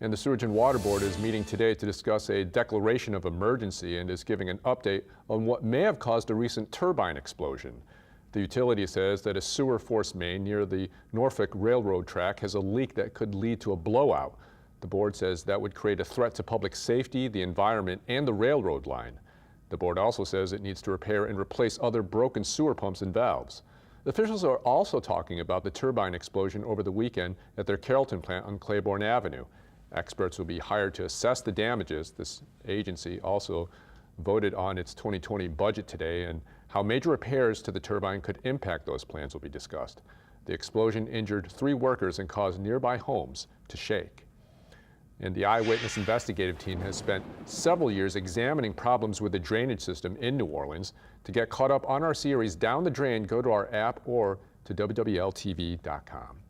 And the Sewerage and Water Board is meeting today to discuss a declaration of emergency and is giving an update on what may have caused a recent turbine explosion. The utility says that a sewer force main near the Norfolk Railroad track has a leak that could lead to a blowout. The board says that would create a threat to public safety, the environment, and the railroad line. The board also says it needs to repair and replace other broken sewer pumps and valves. Officials are also talking about the turbine explosion over the weekend at their Carrollton plant on Claiborne Avenue. Experts will be hired to assess the damages. This agency also voted on its 2020 budget today, and how major repairs to the turbine could impact those plans will be discussed. The explosion injured 3 workers and caused nearby homes to shake. And the eyewitness investigative team has spent several years examining problems with the drainage system in New Orleans. To get caught up on our series Down the Drain, go to our app or to WWLTV.com.